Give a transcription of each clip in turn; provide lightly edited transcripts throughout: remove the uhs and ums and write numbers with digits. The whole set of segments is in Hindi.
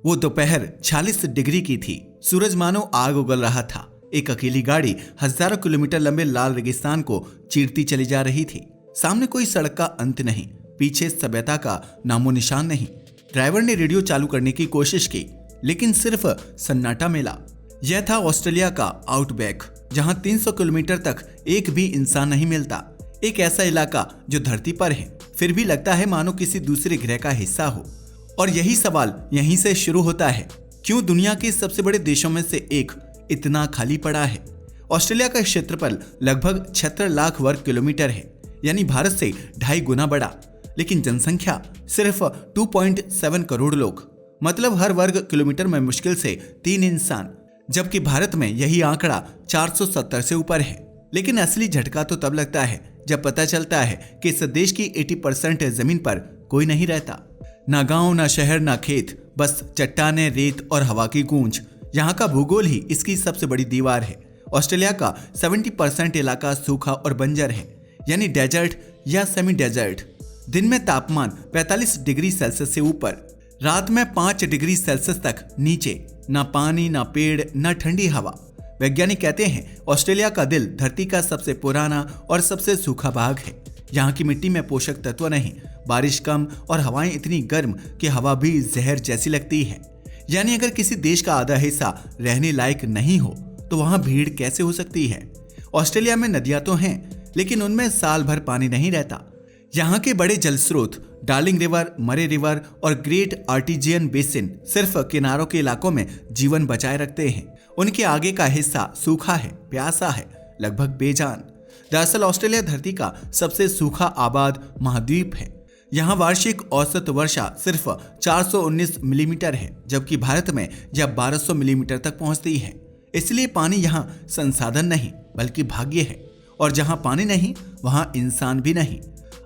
वो दोपहर 46 डिग्री की थी। सूरज मानो आग उगल रहा था। एक अकेली गाड़ी हजारों किलोमीटर लंबे लाल रेगिस्तान को चीरती चली जा रही थी। सामने कोई सड़क का अंत नहीं, पीछे सभ्यता का नामो निशान नहीं। ड्राइवर ने रेडियो चालू करने की कोशिश की, लेकिन सिर्फ सन्नाटा मिला। यह था ऑस्ट्रेलिया का आउटबैक, जहां 300 किलोमीटर तक एक भी इंसान नहीं मिलता। एक ऐसा इलाका जो धरती पर है, फिर भी लगता है मानो किसी दूसरे ग्रह का हिस्सा हो। और यही सवाल यहीं से शुरू होता है, क्यों दुनिया के सबसे बड़े देशों में से एक इतना खाली पड़ा है। ऑस्ट्रेलिया का क्षेत्रफल लगभग 76 लाख वर्ग किलोमीटर है, यानी भारत से 2.5 गुना बड़ा, लेकिन जनसंख्या सिर्फ 2.7 करोड़ लोग, मतलब हर वर्ग किलोमीटर में मुश्किल से 3 इंसान, जबकि भारत में यही आंकड़ा 470 से ऊपर है। लेकिन असली झटका तो तब लगता है जब पता चलता है कि इस देश की 80% जमीन पर कोई नहीं रहता। ना गांव, ना शहर, ना खेत, बस चट्टानें, रेत और हवा की गूंज। यहाँ का भूगोल ही इसकी सबसे बड़ी दीवार है। ऑस्ट्रेलिया का 70% इलाका सूखा और बंजर है, यानी डेजर्ट या सेमी डेजर्ट। दिन में तापमान 45 डिग्री सेल्सियस से ऊपर, रात में 5 डिग्री सेल्सियस तक नीचे। ना पानी, ना पेड़, ना ठंडी हवा। वैज्ञानिक कहते हैं ऑस्ट्रेलिया का दिल धरती का सबसे पुराना और सबसे सूखा भाग है। यहाँ की मिट्टी में पोषक तत्व नहीं, बारिश कम और हवाएं इतनी गर्म कि हवा भी जहर जैसी लगती है। यानी अगर किसी देश का आधा हिस्सा रहने लायक नहीं हो तो वहां भीड़ कैसे हो सकती है। ऑस्ट्रेलिया में नदियां तो हैं, लेकिन उनमें साल भर पानी नहीं रहता। यहाँ के बड़े जल स्रोत डार्लिंग रिवर, मरे रिवर और ग्रेट आर्टिजियन बेसिन सिर्फ किनारों के इलाकों में जीवन बचाए रखते हैं। उनके आगे का हिस्सा सूखा है, प्यासा है, लगभग बेजान। दरअसल ऑस्ट्रेलिया धरती का सबसे सूखा आबाद महाद्वीप है। यहाँ वार्षिक औसत वर्षा सिर्फ 419 मिलीमीटर है, जबकि भारत में यह 1200 मिलीमीटर तक पहुँचती है। इसलिए पानी यहाँ संसाधन नहीं बल्कि भाग्य है, और जहाँ पानी नहीं वहाँ इंसान भी नहीं।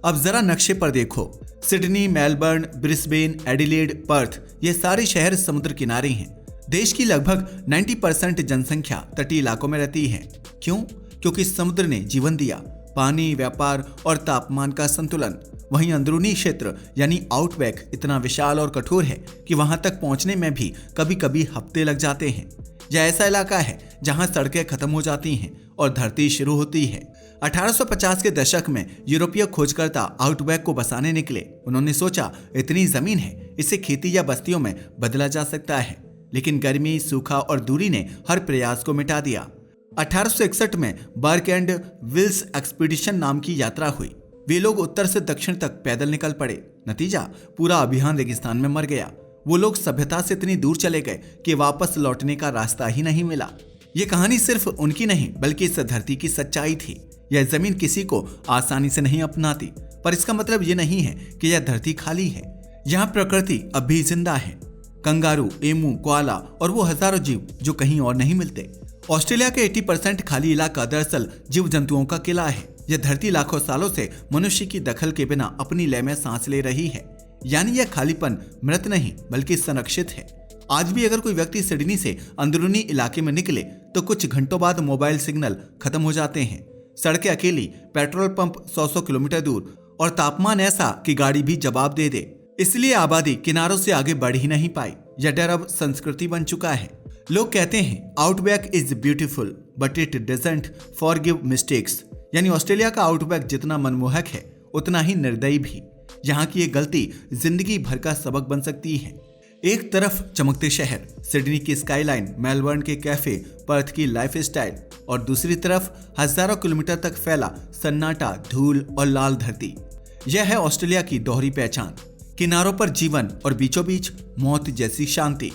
अब जरा नक्शे पर देखो, Sydney, Melbourne, Brisbane, Adelaide, Perth, ये सारे शहर समुद्र किनारे हैं। देश की लगभग 90% जनसंख्या तटीय इलाकों में रहती है। क्यों? क्योंकि समुद्र ने जीवन दिया, पानी, व्यापार और तापमान का संतुलन। वहीं अंदरूनी क्षेत्र यानी आउटबैक इतना विशाल और कठोर है कि वहां तक पहुंचने में भी कभी कभी हफ्ते लग जाते हैं। यह ऐसा इलाका है जहां सड़कें खत्म हो जाती हैं और धरती शुरू होती है। 1850 के दशक में यूरोपीय खोजकर्ता आउटबैक को बसाने निकले। उन्होंने सोचा इतनी जमीन है, इसे खेती या बस्तियों में बदला जा सकता है। लेकिन गर्मी, सूखा और दूरी ने हर प्रयास को मिटा दिया। 1861 में बर्क एंड विल्स एक्सपीडिशन नाम की यात्रा हुई। वे लोग उत्तर से दक्षिण तक पैदल निकल पड़े। नतीजा, पूरा अभियान रेगिस्तान में मर गया। वो लोग सभ्यता से इतनी दूर चले गए कि वापस लौटने का रास्ता ही नहीं मिला। ये कहानी सिर्फ उनकी नहीं बल्कि इस धरती की सच्चाई थी। यह जमीन किसी को आसानी से नहीं अपनाती, पर इसका मतलब ये नहीं है कि यह धरती खाली है। यहाँ प्रकृति अब भी जिंदा है। कंगारू, एमू, कोआला और वो हजारों जीव जो कहीं और नहीं मिलते। ऑस्ट्रेलिया के 80% खाली इलाका दरअसल जीव जंतुओं का किला है। यह धरती लाखों सालों से मनुष्य की दखल के बिना अपनी लय में सांस ले रही है। यानी यह खालीपन मृत नहीं बल्कि संरक्षित है। आज भी अगर कोई व्यक्ति सिडनी से अंदरूनी इलाके में निकले तो कुछ घंटों बाद मोबाइल सिग्नल खत्म हो जाते हैं। सड़कें अकेली, पेट्रोल पंप 100 किलोमीटर दूर और तापमान ऐसा कि गाड़ी भी जवाब दे दे। इसलिए आबादी किनारों से आगे बढ़ ही नहीं पाई। यह डर अब संस्कृति बन चुका है। लोग कहते हैं outback is beautiful but it doesn't forgive mistakes. यानी ऑस्ट्रेलिया का आउटबैक जितना मनमोहक है उतना ही निर्दयी भी। यहाँ की एक गलती जिंदगी भर का सबक बन सकती है। एक तरफ चमकते शहर, सिडनी की स्काईलाइन, मेलबर्न के कैफे, पर्थ की लाइफस्टाइल, और दूसरी तरफ हजारों किलोमीटर तक फैला सन्नाटा, धूल और लाल धरती। यह है ऑस्ट्रेलिया की दोहरी पहचान। किनारों पर जीवन और बीचों बीच मौत जैसी शांति।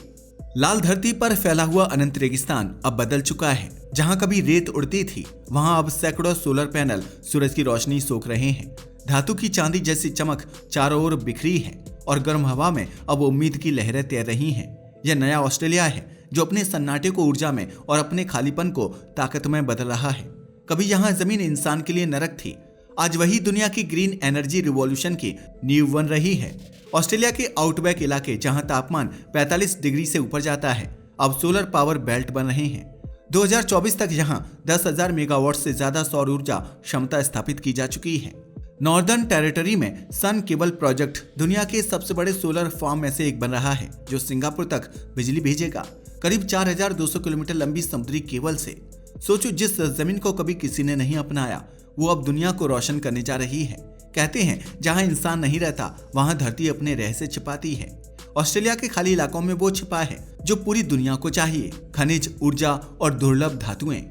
लाल धरती पर फैला हुआ अनंत रेगिस्तान अब बदल चुका है। जहां कभी रेत उड़ती थी वहां अब सैकड़ों सोलर पैनल सूरज की रोशनी सोख रहे हैं। धातु की चांदी जैसी चमक चारों ओर बिखरी है और गर्म हवा में अब उम्मीद की लहरें तैर रही हैं। यह नया ऑस्ट्रेलिया है जो अपने सन्नाटे को ऊर्जा में और अपने खालीपन को ताकत में बदल रहा है। कभी यहाँ जमीन इंसान के लिए नरक थी, आज वही दुनिया की ग्रीन एनर्जी रिवॉल्यूशन की नींव बन रही है। ऑस्ट्रेलिया के आउटबैक इलाके जहां तापमान 45 डिग्री से ऊपर जाता है अब सोलर पावर बेल्ट बन रहे हैं। 2024 तक यहां 10,000 मेगावाट से ज्यादा सौर ऊर्जा क्षमता स्थापित की जा चुकी है। नॉर्दर्न टेरिटरी में सन केबल प्रोजेक्ट दुनिया के सबसे बड़े सोलर फार्म में से एक बन रहा है, जो सिंगापुर तक बिजली भेजेगा। करीब 4200 किलोमीटर लंबी समुद्री केबल से सोचो, जिस जमीन को कभी किसी ने नहीं अपनाया वो अब दुनिया को रोशन करने जा रही है। कहते हैं जहां इंसान नहीं रहता वहां धरती अपने रहस्य छिपाती है। ऑस्ट्रेलिया के खाली इलाकों में वो छिपा है जो पूरी दुनिया को चाहिए, खनिज, ऊर्जा और दुर्लभ धातुएं।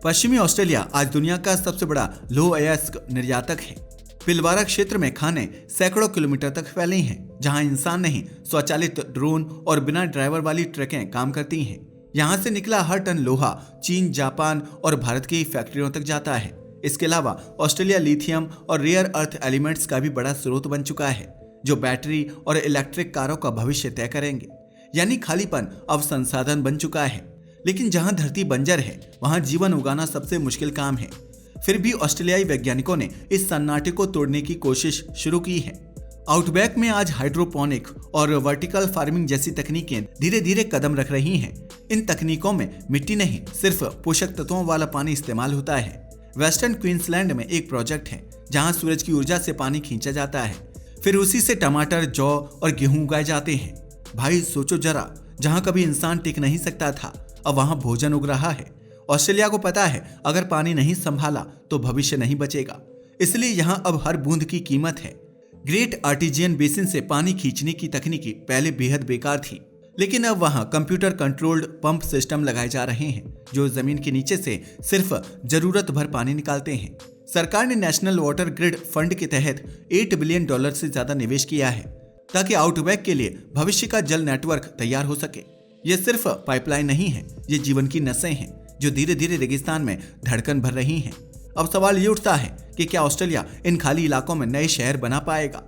पश्चिमी ऑस्ट्रेलिया आज दुनिया का सबसे बड़ा लौह अयस्क निर्यातक है। पिलवारा क्षेत्र में खाने सैकड़ों किलोमीटर तक फैले हैं, जहां इंसान नहीं स्वचालित ड्रोन और बिना ड्राइवर वाली ट्रकें काम करती हैं। यहां से निकला हर टन लोहा चीन, जापान और भारत की फैक्ट्रियों तक जाता है। इसके अलावा ऑस्ट्रेलिया लिथियम और रेयर अर्थ एलिमेंट्स का भी बड़ा स्रोत बन चुका है, जो बैटरी और इलेक्ट्रिक कारों का भविष्य तय करेंगे। यानी खालीपन अब संसाधन बन चुका है। लेकिन जहां धरती बंजर है वहां जीवन उगाना सबसे मुश्किल काम है। फिर भी ऑस्ट्रेलियाई वैज्ञानिकों ने इस सन्नाटे को तोड़ने की कोशिश शुरू की है। आउटबैक में आज हाइड्रोपोनिक और वर्टिकल फार्मिंग जैसी तकनीकें धीरे धीरे कदम रख रही हैं। इन तकनीकों में मिट्टी नहीं, सिर्फ पोषक तत्वों वाला पानी इस्तेमाल होता है। वेस्टर्न क्वींसलैंड में एक प्रोजेक्ट है जहां सूरज की ऊर्जा से पानी खींचा जाता है, फिर उसी से टमाटर, जौ और गेहूं उगाए जाते हैं। भाई सोचो जरा, जहां कभी इंसान टिक नहीं सकता था अब वहां भोजन उग रहा है। ऑस्ट्रेलिया को पता है अगर पानी नहीं संभाला तो भविष्य नहीं बचेगा, इसलिए यहाँ अब हर बूंद की कीमत है। ग्रेट आर्टिजियन बेसिन से पानी खींचने की तकनीकी पहले बेहद बेकार थी, लेकिन अब वहां कंप्यूटर कंट्रोल्ड पंप सिस्टम लगाए जा रहे हैं जो जमीन के नीचे से सिर्फ जरूरत भर पानी निकालते हैं। सरकार ने नेशनल वाटर ग्रिड फंड के तहत $8 बिलियन से ज्यादा निवेश किया है ताकि आउटबैक के लिए भविष्य का जल नेटवर्क तैयार हो सके। ये सिर्फ पाइपलाइन नहीं है, ये जीवन की नसें हैं जो धीरे धीरे रेगिस्तान में धड़कन भर रही हैं। अब सवाल ये उठता है कि क्या ऑस्ट्रेलिया इन खाली इलाकों में नए शहर बना पाएगा?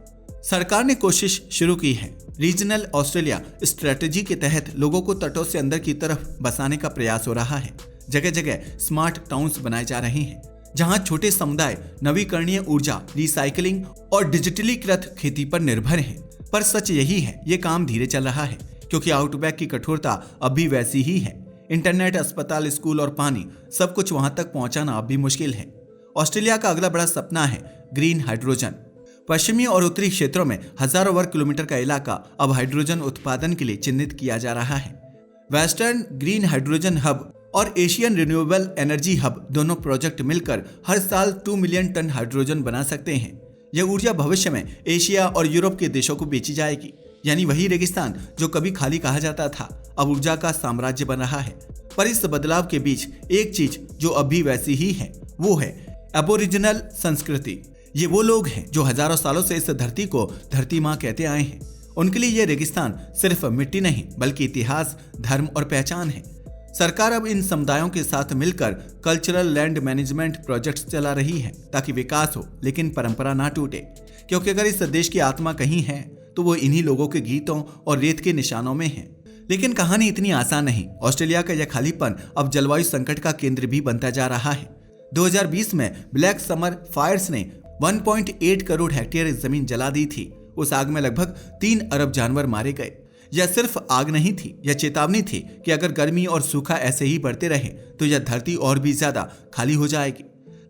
सरकार ने कोशिश शुरू की है। रीजनल ऑस्ट्रेलिया स्ट्रेटेजी के तहत लोगों को तटों से अंदर की तरफ बसाने का प्रयास हो रहा है। जगह जगह स्मार्ट टाउन्स बनाए जा रहे हैं जहां छोटे समुदाय नवीकरणीय ऊर्जा, रिसाइकलिंग और डिजिटलीकृत खेती पर निर्भर हैं। पर सच यही है, ये काम धीरे चल रहा है क्योंकि आउटबैक की कठोरता अब भी वैसी ही है। इंटरनेट, अस्पताल, स्कूल और पानी, सब कुछ वहां तक पहुंचाना अब भी मुश्किल है। ऑस्ट्रेलिया का अगला बड़ा सपना है ग्रीन हाइड्रोजन। पश्चिमी और उत्तरी क्षेत्रों में हजारों वर्ग किलोमीटर का इलाका अब हाइड्रोजन उत्पादन के लिए चिन्हित किया जा रहा है। वेस्टर्न ग्रीन हाइड्रोजन हब और एशियन रिन्यूएबल एनर्जी हब दोनों प्रोजेक्ट मिलकर हर साल 2 मिलियन टन हाइड्रोजन बना सकते हैं। यह ऊर्जा भविष्य में एशिया और यूरोप के देशों को बेची जाएगी। यानी वही रेगिस्तान जो कभी खाली कहा जाता था अब ऊर्जा का साम्राज्य बन रहा है। पर इस बदलाव के बीच एक चीज जो अभी वैसी ही है वो है एबोरिजिनल संस्कृति। ये वो लोग हैं जो हजारों सालों से इस धरती को धरती माँ कहते आए हैं। उनके लिए यह रेगिस्तान सिर्फ मिट्टी नहीं बल्कि इतिहास, धर्म और पहचान है। सरकार अब इन समुदायों के साथ मिलकर कल्चरल लैंड मैनेजमेंट प्रोजेक्ट्स चला रही है ताकि विकास हो लेकिन परंपरा ना टूटे। क्योंकि अगर इस देश की आत्मा कहीं है तो वो इन्हीं लोगों के गीतों और रेत के निशानों में है। लेकिन कहानी इतनी आसान नहीं। ऑस्ट्रेलिया का यह खालीपन अब जलवायु संकट का केंद्र भी बनता जा रहा है। 2020 में ब्लैक समर फायर्स ने 1.8 करोड़ हेक्टेयर जमीन जला दी थी। उस आग में लगभग 3 अरब जानवर मारे गए। यह सिर्फ आग नहीं थी, यह चेतावनी थी कि अगर गर्मी और सूखा ऐसे ही बढ़ते रहे तो यह धरती और भी ज्यादा खाली हो जाएगी।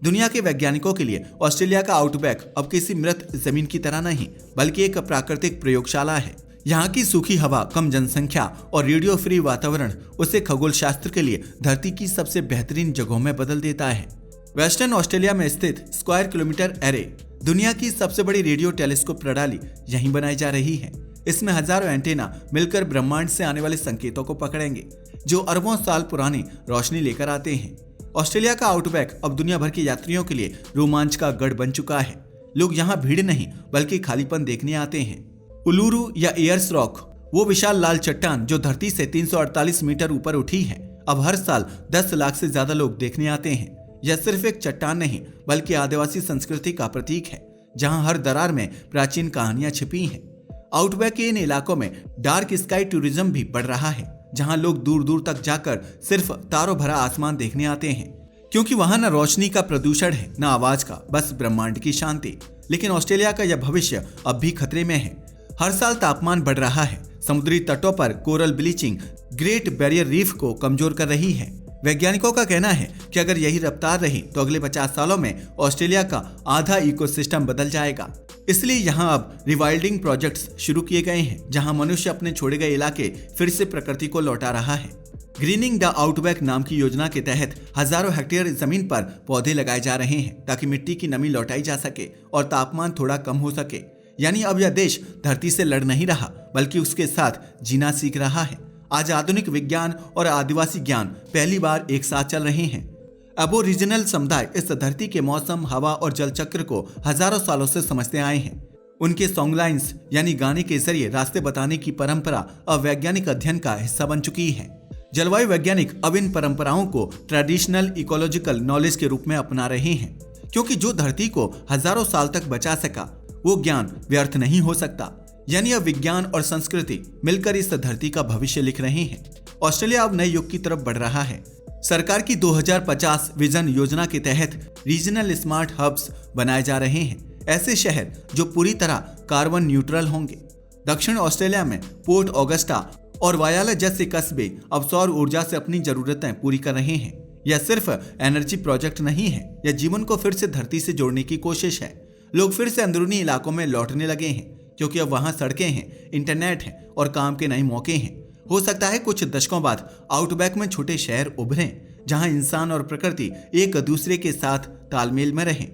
दुनिया के वैज्ञानिकों के लिए ऑस्ट्रेलिया का आउटबैक अब किसी मृत जमीन की तरह नहीं बल्कि एक प्राकृतिक प्रयोगशाला है। यहाँ की सूखी हवा, कम जनसंख्या और रेडियो फ्री वातावरण उसे खगोल शास्त्र के लिए धरती की सबसे बेहतरीन जगहों में बदल देता है। वेस्टर्न ऑस्ट्रेलिया में स्थित स्क्वायर किलोमीटर एरे दुनिया की सबसे बड़ी रेडियो टेलीस्कोप प्रणाली यहीं बनाई जा रही है। इसमें हजारों एंटेना मिलकर ब्रह्मांड से आने वाले संकेतों को पकड़ेंगे जो अरबों साल पुरानी रोशनी लेकर आते हैं। ऑस्ट्रेलिया का आउटबैक अब दुनिया भर के यात्रियों के लिए रोमांच का गढ़ बन चुका है। लोग यहाँ भीड़ नहीं बल्कि खालीपन देखने आते हैं। उलूरू या एयर्स रॉक, वो विशाल लाल चट्टान जो धरती से 348 मीटर ऊपर उठी है, अब हर साल 10 लाख से ज्यादा लोग देखने आते हैं। यह सिर्फ एक चट्टान नहीं बल्कि आदिवासी संस्कृति का प्रतीक है जहां हर दरार में प्राचीन कहानियां छिपी हैं। आउटबैक के इन इलाकों में डार्क स्काई टूरिज्म भी बढ़ रहा है जहां लोग दूर दूर तक जाकर सिर्फ तारों भरा आसमान देखने आते हैं क्योंकि वहां न रोशनी का प्रदूषण है न आवाज का, बस ब्रह्मांड की शांति। लेकिन ऑस्ट्रेलिया का यह भविष्य अब भी खतरे में है। हर साल तापमान बढ़ रहा है। समुद्री तटों पर coral bleaching great barrier reef को कमजोर कर रही है। वैज्ञानिकों का कहना है कि अगर यही रफ्तार रही तो अगले 50 सालों में ऑस्ट्रेलिया का आधा इकोसिस्टम बदल जाएगा। इसलिए यहाँ अब रिवाइल्डिंग प्रोजेक्ट्स शुरू किए गए हैं, जहाँ मनुष्य अपने छोड़े गए इलाके फिर से प्रकृति को लौटा रहा है। ग्रीनिंग द आउटबैक नाम की योजना के तहत हजारों हेक्टेयर जमीन पर पौधे लगाए जा रहे हैं ताकि मिट्टी की नमी लौटाई जा सके और तापमान थोड़ा कम हो सके। यानी अब यह देश धरती से लड़ नहीं रहा बल्कि उसके साथ जीना सीख रहा है। आज आधुनिक विज्ञान और आदिवासी ज्ञान पहली बार एक साथ चल रहे हैं। एबोरिजिनल समुदाय इस धरती के मौसम, हवा और जल चक्र को हजारों सालों से समझते आए हैं। उनके सॉन्ग लाइन्स यानी गाने के जरिए रास्ते बताने की परंपरा अब वैज्ञानिक अध्ययन का हिस्सा बन चुकी है। जलवायु वैज्ञानिक अब इन परंपराओं को ट्रेडिशनल इकोलॉजिकल नॉलेज के रूप में अपना रहे हैं, क्योंकि जो धरती को हजारों साल तक बचा सका वो ज्ञान व्यर्थ नहीं हो सकता। यानी अब विज्ञान और संस्कृति मिलकर इस धरती का भविष्य लिख रहे हैं। ऑस्ट्रेलिया अब नए युग की तरफ बढ़ रहा है। सरकार की 2050 विजन योजना के तहत रीजनल स्मार्ट हब्स बनाए जा रहे हैं, ऐसे शहर जो पूरी तरह कार्बन न्यूट्रल होंगे। दक्षिण ऑस्ट्रेलिया में पोर्ट ऑगस्टा और वायाला जैसे कस्बे अब सौर ऊर्जा से अपनी जरूरतें पूरी कर रहे हैं। यह सिर्फ एनर्जी प्रोजेक्ट नहीं है, यह जीवन को फिर से धरती से जोड़ने की कोशिश है। लोग फिर से अंदरूनी इलाकों में लौटने लगे हैं, क्योंकि अब वहां सड़कें हैं, इंटरनेट है और काम के नए मौके हैं। हो सकता है कुछ दशकों बाद आउटबैक में छोटे शहर उभरें, जहां इंसान और प्रकृति एक दूसरे के साथ तालमेल में रहें।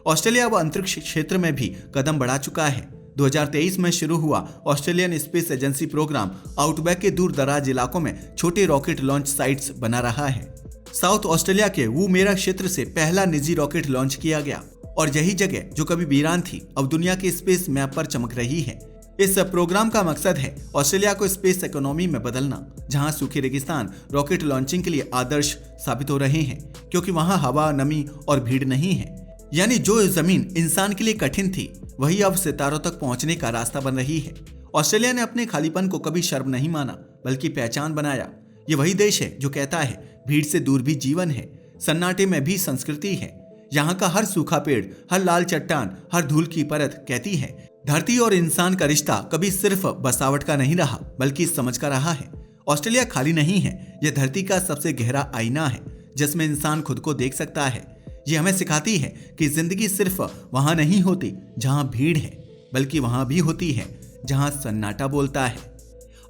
ऑस्ट्रेलिया अब अंतरिक्ष क्षेत्र में भी कदम बढ़ा चुका है। 2023 में शुरू हुआ Australian space agency program outback के दूर दराज इलाकों में छोटे रॉकेट लॉन्च साइट्स बना रहा है। साउथ ऑस्ट्रेलिया के वूमेरा क्षेत्र से पहला निजी रॉकेट लॉन्च किया गया और यही जगह जो कभी वीरान थी अब दुनिया के स्पेस मैप पर चमक रही है। इस प्रोग्राम का मकसद है ऑस्ट्रेलिया को स्पेस इकोनॉमी में बदलना, जहां सूखे रेगिस्तान रॉकेट लॉन्चिंग के लिए आदर्श साबित हो रहे हैं, क्योंकि वहां हवा, नमी और भीड़ नहीं है। यानी जो जमीन इंसान के लिए कठिन थी वही अब सितारों तक पहुंचने का रास्ता बन रही है। ऑस्ट्रेलिया ने अपने खालीपन को कभी शर्म नहीं माना बल्कि पहचान बनाया। ये वही देश है जो कहता है भीड़ से दूर भी जीवन है, सन्नाटे में भी संस्कृति है। यहाँ का हर सूखा पेड़, हर लाल चट्टान, हर धूल की परत कहती है धरती और इंसान का रिश्ता कभी सिर्फ बसावट का नहीं रहा बल्कि समझ का रहा है। ऑस्ट्रेलिया खाली नहीं है, यह धरती का सबसे गहरा आईना है जिसमें इंसान खुद को देख सकता है। ये हमें सिखाती है कि जिंदगी सिर्फ वहां नहीं होती जहां भीड़ है, बल्कि वहां भी होती है जहां सन्नाटा बोलता है।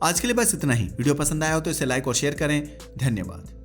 आज के लिए बस इतना ही। वीडियो पसंद आया हो तो इसे लाइक और शेयर करें। धन्यवाद।